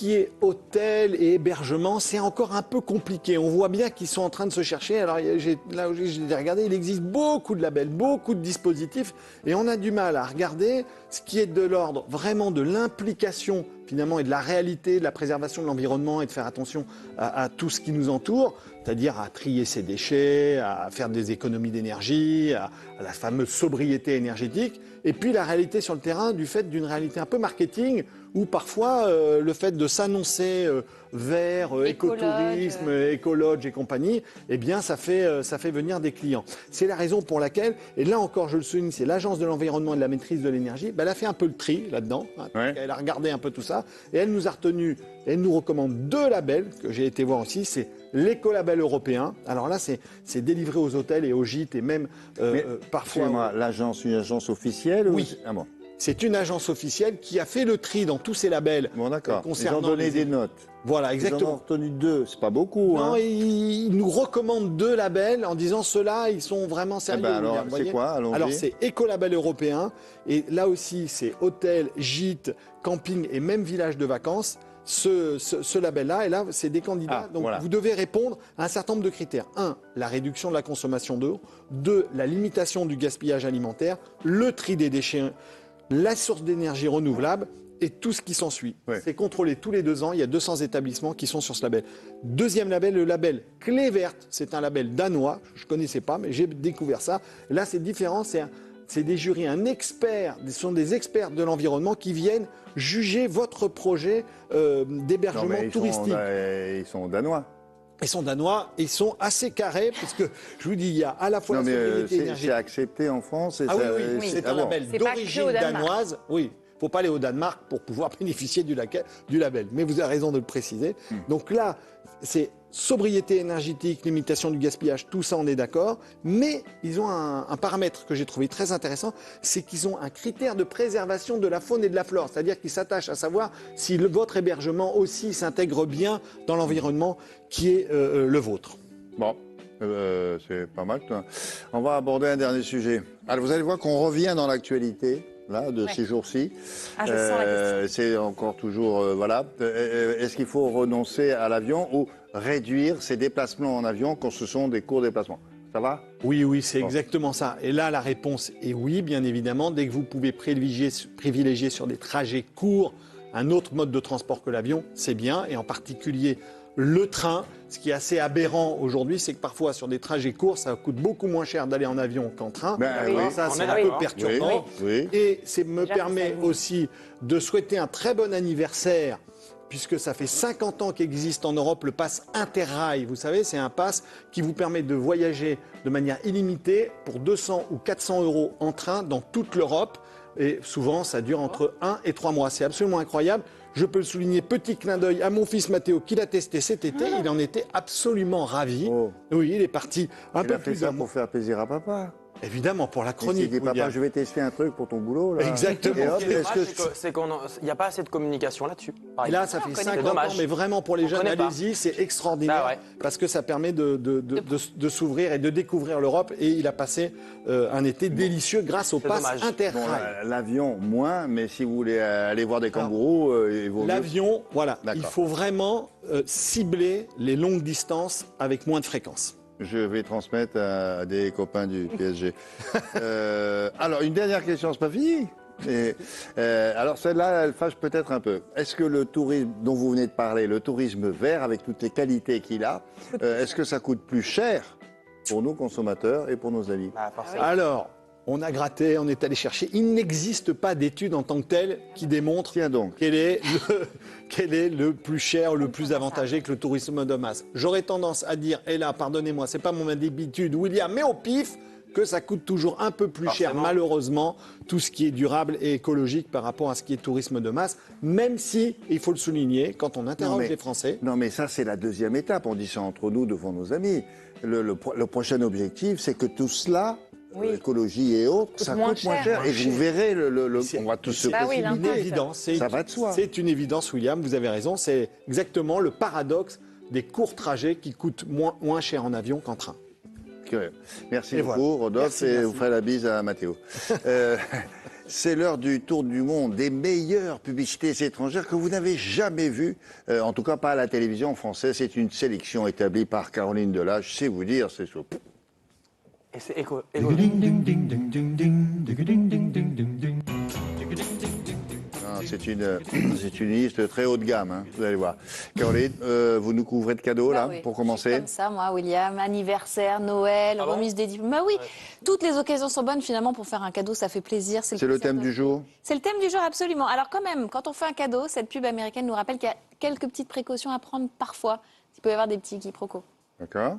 qui est hôtel et hébergement, c'est encore un peu compliqué. On voit bien qu'ils sont en train de se chercher. Alors là où j'ai regardé, il existe beaucoup de labels, beaucoup de dispositifs, et on a du mal à regarder ce qui est de l'ordre vraiment de l'implication finalement et de la réalité, de la préservation de l'environnement et de faire attention à tout ce qui nous entoure, c'est-à-dire à trier ses déchets, à faire des économies d'énergie, à la fameuse sobriété énergétique, et puis la réalité sur le terrain du fait d'une réalité un peu marketing, où parfois le fait de s'annoncer vert, écotourisme, écologe et compagnie, eh bien ça fait venir des clients. C'est la raison pour laquelle, et là encore je le souligne, c'est l'Agence de l'environnement et de la maîtrise de l'énergie, elle a fait un peu le tri là-dedans, elle a regardé un peu tout ça, et elle nous a retenu, elle nous recommande 2 labels, que j'ai été voir aussi, c'est l'écolabel européen. Alors là, c'est délivré aux hôtels et aux gîtes, et même parfois... L'agence, une agence officielle Oui. Ah bon. C'est une agence officielle qui a fait le tri dans tous ces labels. Bon, d'accord. Concernant Ils ont donné des notes. Voilà, exactement. Ils en ont retenu 2, c'est pas beaucoup. Non, hein. ils nous recommandent 2 labels en disant ceux-là, ils sont vraiment sérieux. Alors, c'est quoi? Allons-y. Alors, c'est écolabel européen. Et là aussi, c'est hôtel, gîte, camping et même village de vacances. Ce label-là, et là, c'est des candidats. Donc, vous devez répondre à un certain nombre de critères. 1, la réduction de la consommation d'eau. 2, la limitation du gaspillage alimentaire. Le tri des déchets. La source d'énergie renouvelable et tout ce qui s'ensuit. C'est contrôlé tous les 2 ans. Il y a 200 établissements qui sont sur ce label. Deuxième label, le label Clé Verte. C'est un label danois. Je ne connaissais pas, mais j'ai découvert ça. Là, c'est différent. C'est des jurys, ce sont des experts de l'environnement qui viennent juger votre projet d'hébergement touristique. Ils sont danois. Ils sont danois, ils sont assez carrés, parce que je vous dis, il y a à la fois la sobriété énergétique. C'est accepté en France. Oui, c'est un label d'origine danoise. Oui, il ne faut pas aller au Danemark pour pouvoir bénéficier du label. Mais vous avez raison de le préciser. Donc là, c'est sobriété énergétique, limitation du gaspillage, tout ça on est d'accord. Mais ils ont un paramètre que j'ai trouvé très intéressant, c'est qu'ils ont un critère de préservation de la faune et de la flore. C'est-à-dire qu'ils s'attachent à savoir si votre hébergement aussi s'intègre bien dans l'environnement qui est le vôtre. Bon. C'est pas mal. On va aborder un dernier sujet. Alors, vous allez voir qu'on revient dans l'actualité là, de ces jours-ci. Je sens la question. C'est encore toujours... voilà. Est-ce qu'il faut renoncer à l'avion ou réduire ses déplacements en avion quand ce sont des courts déplacements? Ça va? Oui, c'est exactement ça. Et là, la réponse est oui, bien évidemment. Dès que vous pouvez privilégier sur des trajets courts un autre mode de transport que l'avion, c'est bien. Et en particulier le train. Ce qui est assez aberrant aujourd'hui, c'est que parfois sur des trajets courts, ça coûte beaucoup moins cher d'aller en avion qu'en train. Ça, c'est un peu perturbant. Et ça me permet aussi de souhaiter un très bon anniversaire, puisque ça fait 50 ans qu'existe en Europe le pass Interrail. Vous savez, c'est un pass qui vous permet de voyager de manière illimitée pour 200 ou 400 € en train dans toute l'Europe. Et souvent, ça dure entre 1 et 3 mois. C'est absolument incroyable. Je peux le souligner, petit clin d'œil à mon fils Mathéo qui l'a testé cet été. Il en était absolument ravi. Oui, il est parti un peu plus d'un mois. Pour faire plaisir à papa. Évidemment, pour la chronique. Il dit, papa, je vais tester un truc pour ton boulot. Là. Exactement. C'est qu'il n'y a pas assez de communication là-dessus. Et là, ça fait 5 ans, mais vraiment pour les jeunes, allez-y, c'est extraordinaire. Parce que ça permet de s'ouvrir et de découvrir l'Europe. Et il a passé un été délicieux grâce au pass Interrail. L'avion, moins, mais si vous voulez aller voir des kangourous, il vaut mieux. L'avion, voilà. Il faut vraiment cibler les longues distances avec moins de fréquence. Je vais transmettre à des copains du PSG. Alors, une dernière question, c'est pas fini. Alors, celle-là, elle fâche peut-être un peu. Est-ce que le tourisme dont vous venez de parler, le tourisme vert, avec toutes les qualités qu'il a, est-ce que ça coûte plus cher pour nos consommateurs et pour nos amis? Alors, on a gratté, on est allé chercher. Il n'existe pas d'étude en tant que telle qui démontre quel est le plus cher, le plus avantageux que le tourisme de masse. J'aurais tendance à dire, et là, pardonnez-moi, c'est pas mon habitude, William, mais au pif, que ça coûte toujours un peu plus cher, malheureusement, tout ce qui est durable et écologique par rapport à ce qui est tourisme de masse, même si, il faut le souligner, quand on interroge les Français... Non, mais ça, c'est la deuxième étape. On dit ça entre nous, devant nos amis. Le prochain objectif, c'est que tout cela... écologie et autres, ça coûte moins cher. Et vous verrez, on va tous se une évidence. Ça va de soi. C'est une évidence, William, vous avez raison. C'est exactement le paradoxe des courts trajets qui coûtent moins cher en avion qu'en train. Merci beaucoup, Rodolphe, et vous ferez la bise à Mathéo. C'est l'heure du tour du monde, des meilleures publicités étrangères que vous n'avez jamais vues, en tout cas pas à la télévision française. C'est une sélection établie par Caroline Delage. Je sais vous dire, c'est chaud. Et c'est éco. C'est une liste très haut de gamme, hein, vous allez voir. Caroline, vous nous couvrez de cadeaux, là, oui. pour commencer? Comme ça, moi, William, anniversaire, Noël, Ah bon remise des diplômes. Bah oui, toutes les occasions sont bonnes, finalement, pour faire un cadeau, ça fait plaisir. C'est le thème du jour? C'est le thème du jour, absolument. Alors quand même, quand on fait un cadeau, cette pub américaine nous rappelle qu'il y a quelques petites précautions à prendre parfois. Il peut y avoir des petits quiproquos. D'accord.